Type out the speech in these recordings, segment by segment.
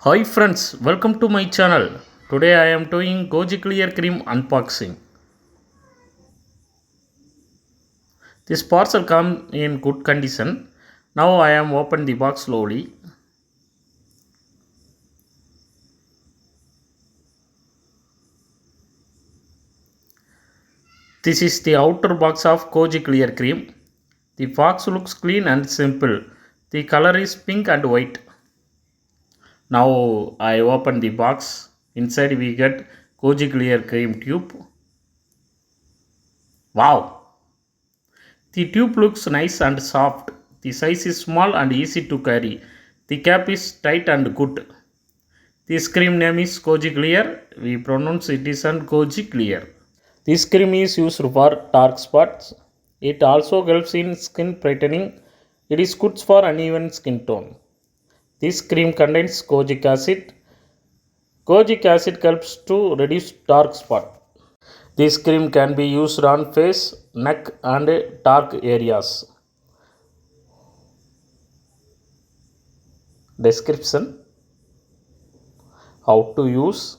Hi friends, welcome to my channel. Today I am doing Kojiclear cream unboxing. This parcel come in good condition. Now I am open the box slowly. This is the outer box of Kojiclear cream. The box looks clean and simple. The color is pink and white. Now I open the box. Inside we get Kojiclear cream tube. Wow! The tube looks nice and soft. The size is small and easy to carry. The cap is tight and good. This cream name is Kojiclear. We pronounce it as Kojiclear. This cream is used for dark spots. It also helps in skin brightening. It is good for uneven skin tone. This cream contains kojic acid. Kojic acid helps to reduce dark spot. This cream can be used on face, neck and dark areas. Description: how to use.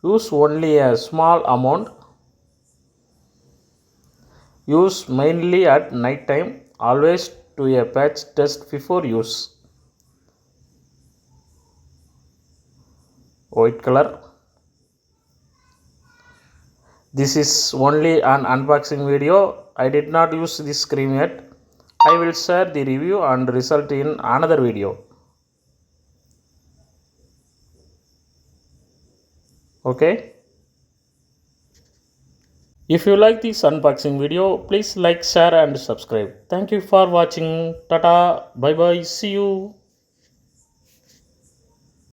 Use only a small amount. Use mainly at night time. Always do a patch test before use. White color. This is only an unboxing video. I did not use this cream yet. I will share the review and result in another video. Okay. If you like this unboxing video, please like, share and subscribe. Thank you for watching. Tata. Bye bye. See you.